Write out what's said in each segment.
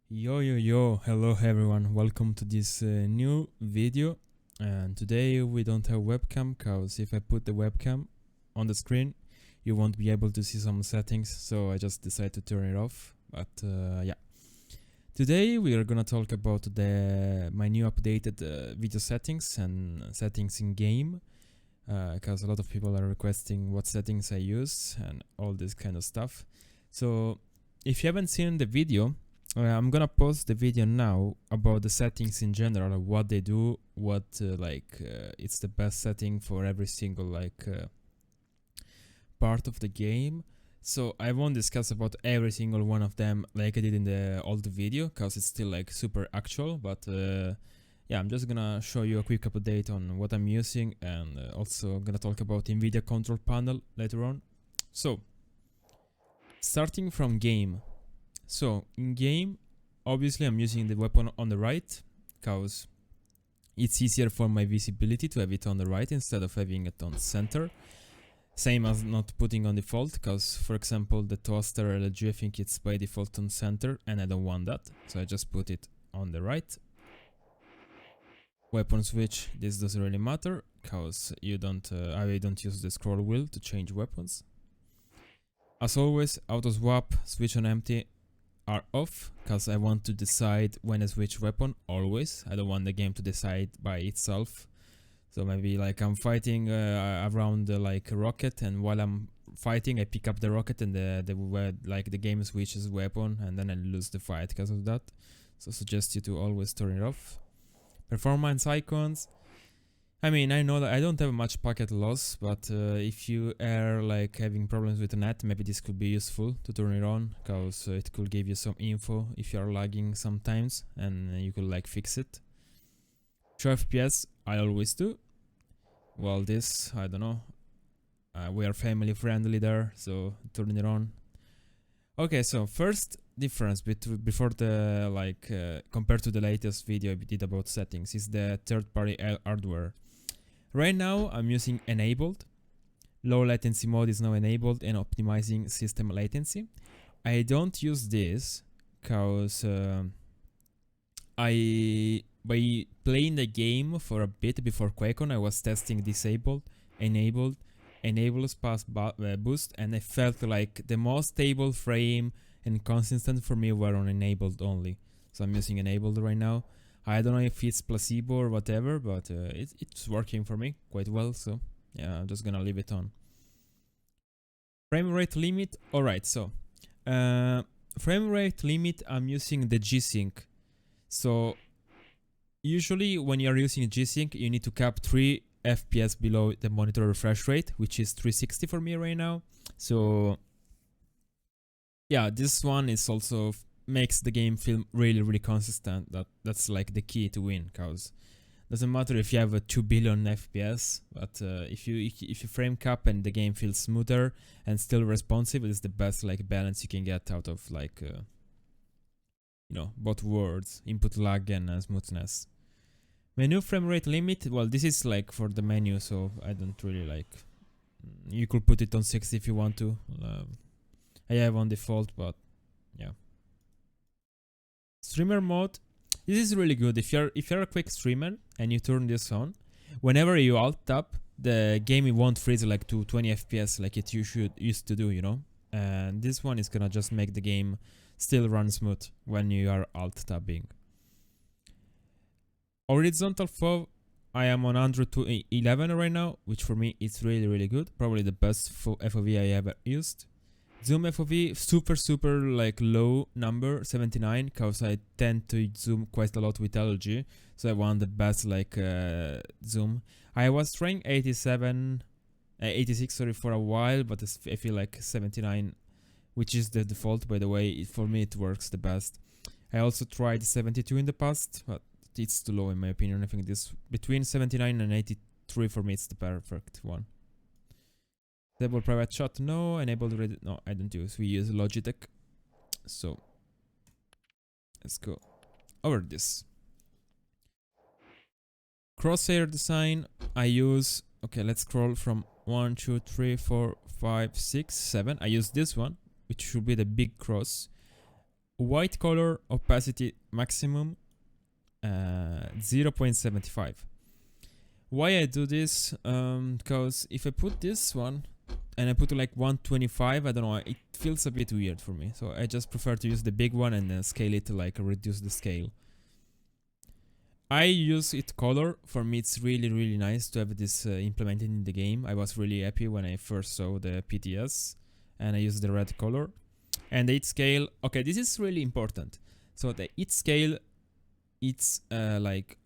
Yo, hello everyone, welcome to this new video. And today we don't have webcam, cause if I put the webcam on the screen you won't be able to see some settings, so I just decided to turn it off. But yeah, today we are gonna talk about my new updated video settings and settings in game, cause a lot of people are requesting what settings I use and all this kind of stuff. So if you haven't seen the video, I'm gonna post the video now about the settings in general, what they do, what it's the best setting for every single part of the game. So I won't discuss about every single one of them like I did in the old video, cause it's still like super actual. But yeah, I'm just gonna show you a quick update on what I'm using, and also gonna talk about Nvidia control panel later on. So starting from game. So in game, obviously I'm using the weapon on the right, cause it's easier for my visibility to have it on the right instead of having it on center. Same as not putting on default, cause for example the toaster LG, I think it's by default on center and I don't want that, so I just put it on the right. Weapon switch, this doesn't really matter, cause I don't use the scroll wheel to change weapons. As always, auto swap, switch on empty are off, because I want to decide when I switch weapon always. I don't want the game to decide by itself. So maybe like I'm fighting around like a rocket, and while I'm fighting I pick up the rocket and the game switches weapon, and then I lose the fight because of that. So I suggest you to always turn it off. Performance icons. I mean, I know that I don't have much packet loss, but if you are like having problems with the net, maybe this could be useful to turn it on, because it could give you some info if you are lagging sometimes, and you could like fix it. Show FPS, I always do. Well, this, I don't know. We are family friendly there, so turn it on. Okay, so first difference before the compared to the latest video I did about settings is the third-party hardware. Right now I'm using enabled. Low latency mode is now enabled and optimizing system latency. I don't use this because by playing the game for a bit before QuakeCon, I was testing disabled, enabled fast boost, and I felt like the most stable frame and consistent for me were on enabled only. So I'm using enabled right now. I don't know if it's placebo or whatever, but it's working for me quite well, so yeah, I'm just gonna leave it on. Frame rate limit, alright, so frame rate limit, I'm using the G-Sync. So usually when you're using G-Sync, you need to cap 3 FPS below the monitor refresh rate, which is 360 for me right now. So yeah, this one is also makes the game feel really consistent. That's like the key to win, cause doesn't matter if you have a 2 billion FPS, but if you frame cap and the game feels smoother and still responsive, it's the best like balance you can get out of like both worlds, input lag and smoothness. Menu frame rate limit, well, this is like for the menu, so I don't really like. You could put it on 60 if you want to. I have on default, but yeah. Streamer mode, this is really good. If you're a quick streamer and you turn this on, whenever you alt tab, the game won't freeze like to 20 FPS like it used to do, you know. And this one is gonna just make the game still run smooth when you are alt tabbing. Horizontal FOV, I am on 100 to 11 right now, which for me is really good. Probably the best FOV I ever used. Zoom FOV, super like low number, 79, because I tend to zoom quite a lot with LG, so I want the best like zoom. I was trying 86 for a while, but I feel like 79, which is the default by the way, for me it works the best. I also tried 72 in the past, but it's too low in my opinion. I think this between 79 and 83 for me it's the perfect one. Enable private shot, no. Enable ready, no, I don't use. We use Logitech. So let's go over this. Crosshair design, I use, okay, let's scroll from 1, 2, 3, 4, 5, 6, 7. I use this one, which should be the big cross. white color opacity maximum 0.75. Why I do this? Because if I put this one and I put like 125, I don't know, it feels a bit weird for me. So I just prefer to use the big one and then scale it to like reduce the scale. I use it color. For me it's really nice to have this implemented in the game. I was really happy when I first saw the PTS and I used the red color. And the hit scale, okay, this is really important. So the hit scale, it's like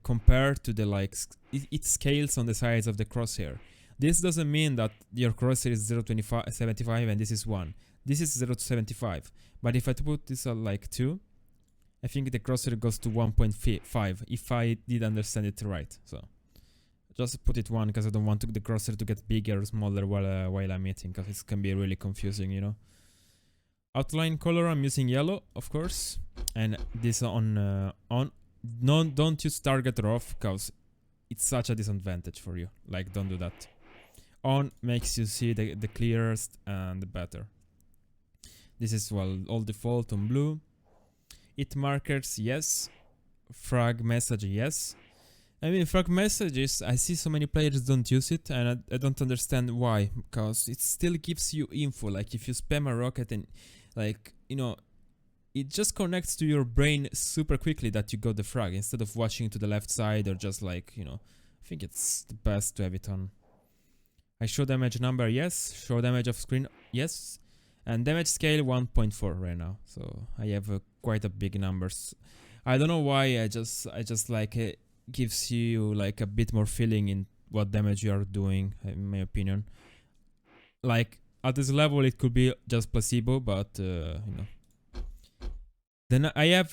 compared to the it scales on the sides of the crosshair. This doesn't mean that your crosshair is 0.75 and this is 1. This is 0.75. But if I put this at like 2, I think the crosshair goes to 1.5 if I did understand it right. So just put it 1 because I don't want the crosshair to get bigger or smaller while I'm eating, because it can be really confusing, you know. Outline color, I'm using yellow, of course, and this on. Don't use target or off because it's such a disadvantage for you. Like, don't do that. On makes you see the clearest and the better. This is, well, all default on blue. Hit markers, yes. Frag message, yes. I mean, frag messages, I see so many players don't use it, and I don't understand why. Because it still gives you info. Like, if you spam a rocket and, like, you know, it just connects to your brain super quickly that you got the frag, instead of watching to the left side or just like, you know, I think it's the best to have it on. I show damage number, yes. Show damage of screen, yes. And damage scale 1.4 right now. So I have quite a big numbers. I don't know why, I just like it gives you like a bit more feeling in what damage you are doing, in my opinion. Like at this level it could be just placebo, but you know. Then I have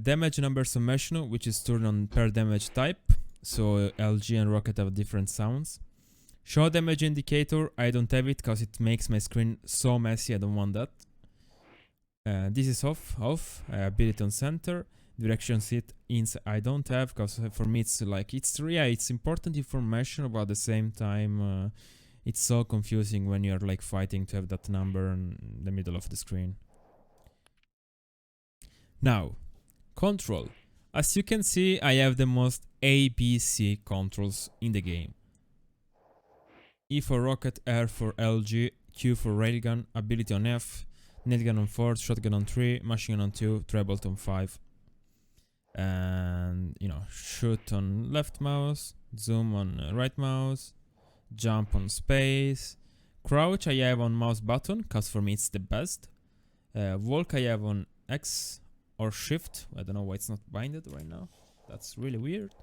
damage number summation, which is turned on per damage type. So LG and Rocket have different sounds. Show damage indicator, I don't have it because it makes my screen so messy, I don't want that. This is off. Ability on center. Direction set ins I don't have because for me it's like, it's important information, but at the same time it's so confusing when you're like fighting to have that number in the middle of the screen. Now, control. As you can see, I have the most ABC controls in the game. E for rocket, R for LG, Q for railgun, ability on F, nailgun on 4, shotgun on 3, machine gun on 2, treble on 5. And, you know, shoot on left mouse, zoom on right mouse, jump on space. Crouch I have on mouse button, cause for me it's the best. Walk I have on X or shift. I don't know why it's not binded right now. That's really weird.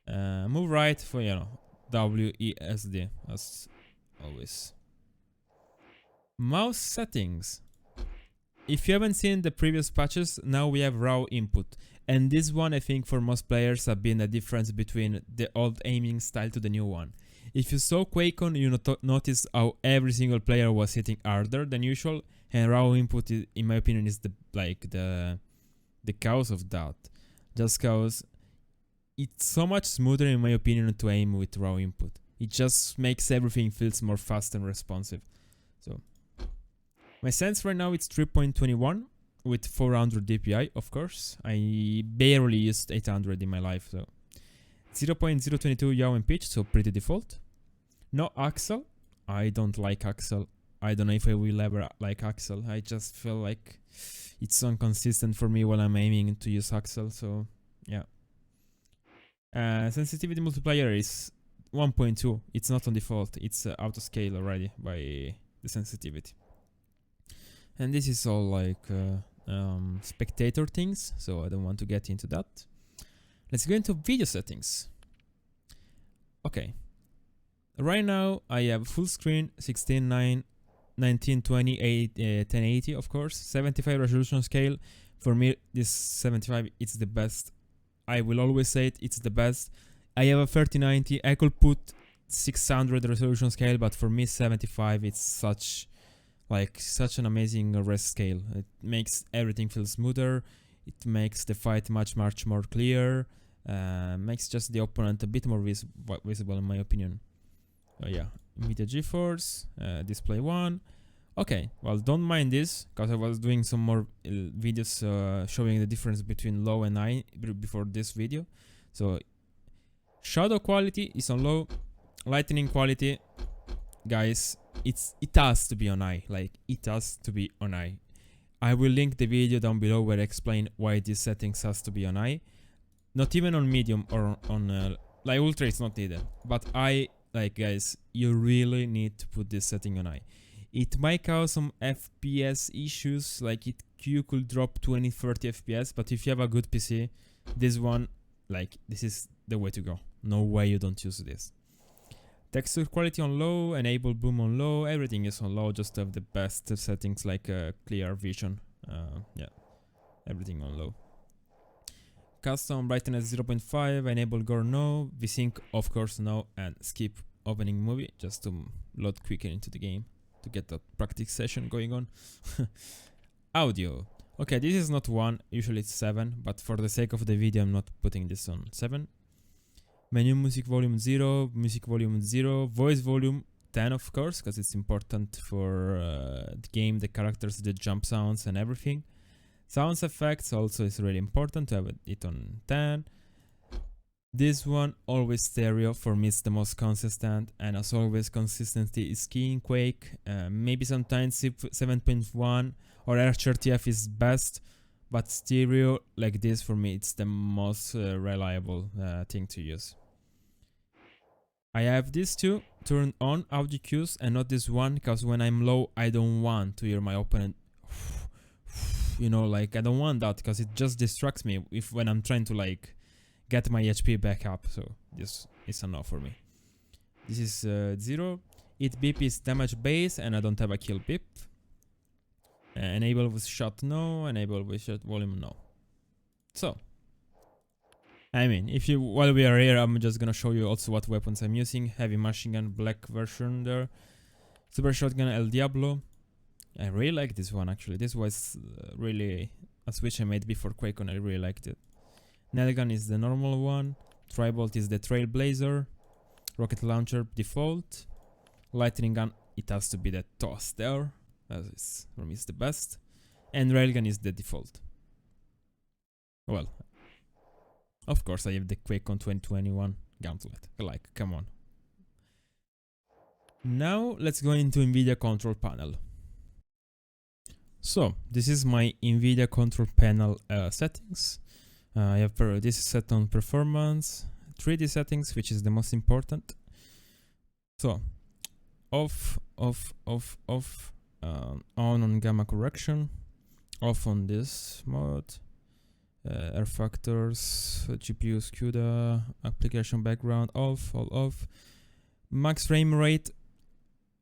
Move right for, you know, WESD as always. Mouse settings. If you haven't seen the previous patches, now we have raw input. And this one, I think for most players have been a difference between the old aiming style to the new one. If you saw QuakeCon, you notice how every single player was hitting harder than usual, and raw input, in my opinion, is the cause of that. Just cause it's so much smoother, in my opinion, to aim with raw input. It just makes everything feels more fast and responsive. So my sense right now it's 3.21 with 400 DPI, of course. I barely used 800 in my life, so 0.022 yaw and pitch, so pretty default. No Axel. I don't like Axel. I don't know if I will ever like Axel. I just feel like it's inconsistent for me when I'm aiming to use Axel, so yeah. Sensitivity multiplier is 1.2. It's not on default. It's auto scale already by the sensitivity. And this is all like spectator things, so I don't want to get into that. Let's go into video settings. Okay. Right now I have full screen 16:9, 1920, 1080, of course, 75 resolution scale. For me, this 75 it's the best. I will always say it's the best. I have a 3090. I could put 600 resolution scale, but for me 75 it's such an amazing res scale. It makes everything feel smoother. It makes the fight much more clear. Makes just the opponent a bit more visible in my opinion. Yeah, Nvidia GeForce, display 1. Okay, well, don't mind this, because I was doing some more videos showing the difference between low and high before this video. So, shadow quality is on low, lightning quality, guys, it has to be on high, like, it has to be on high. I will link the video down below where I explain why these settings has to be on high. Not even on medium or on, like, ultra it's not needed. But like, guys, you really need to put this setting on high. It might cause some FPS issues, like you could drop 20-30 FPS, but if you have a good PC, this one, like, this is the way to go. No way you don't use this. Texture quality on low, enable boom on low, everything is on low, just to have the best settings like clear vision. Yeah, everything on low. Custom brightness 0.5, enable gore no, VSync of course no, and skip opening movie just to load quicker into the game to get that practice session going on. Audio. Okay, this is not 1, usually it's 7, but for the sake of the video I'm not putting this on 7. Menu music volume 0, music volume 0, voice volume 10 of course, because it's important for the game, the characters, the jump sounds and everything. Sounds effects also is really important to have it on 10. This one, always stereo, for me it's the most consistent, and as always consistency is key in Quake. Maybe sometimes 7.1 or RTF is best, but stereo like this for me it's the most reliable thing to use. I have these two turned on, audio cues, and not this one, because when I'm low I don't want to hear my opponent, you know, like I don't want that, because it just distracts me when I'm trying to like get my HP back up. So this is a no for me. This is 0. Hit beep is damage base, and I don't have a kill beep. Enable with shot no, enable with shot volume no. So, I mean, if you, while we are here, I'm just gonna show you also what weapons I'm using. Heavy machine gun, black version there. Super shotgun, El Diablo. I really like this one actually. This was really a switch I made before QuakeCon. I really liked it. Nailgun is the normal one. Tribolt is the Trailblazer. Rocket launcher default. Lightning gun, it has to be the toss there. That is, for me, it's the best. And railgun is the default. Well, of course I have the QuakeCon 2021 gauntlet. Like, come on. Now let's go into Nvidia control panel. So this is my Nvidia control panel settings. I have this is set on performance, 3D settings, which is the most important. So off, on gamma correction, off on this mode, air factors, GPU CUDA, application background off, all off. Max frame rate,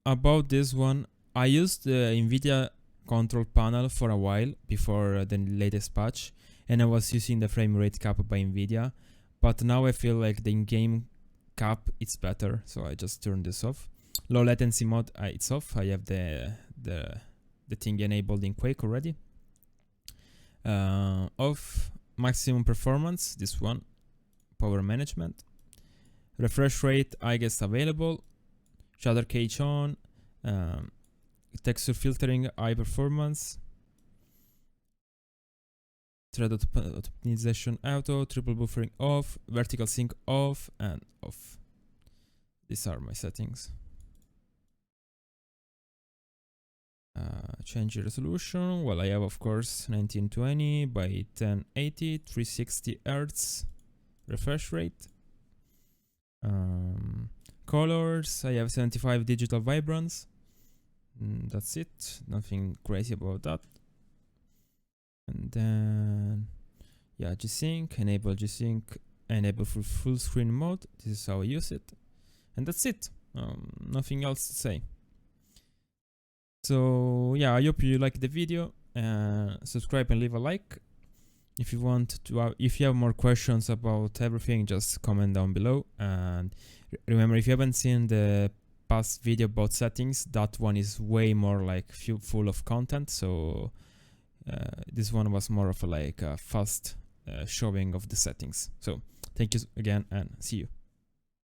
about this one, I used the Nvidia control panel for a while before the latest patch, and I was using the frame rate cap by Nvidia, but now I feel like the in-game cap it's better, so I just turned this off. Low latency mode, it's off. I have the thing enabled in Quake already. Off. Maximum performance, this one. Power management. Refresh rate, I guess available. Shader cache on. Texture filtering, high performance. Thread optimization auto, triple buffering off, vertical sync off, and off. These are my settings. Change resolution. Well, I have of course 1920 by 1080, 360 Hz. Refresh rate. Colors. I have 75 digital vibrance. That's it. Nothing crazy about that. And then, yeah, G-Sync, enable G-Sync, enable full screen mode. This is how I use it. And that's it. Nothing else to say. So, yeah, I hope you like the video. Subscribe and leave a like. If you want to, if you have more questions about everything, just comment down below. And remember, if you haven't seen the past video about settings, that one is way more like full of content. So this one was more of a like a fast showing of the settings. So thank you again and see you.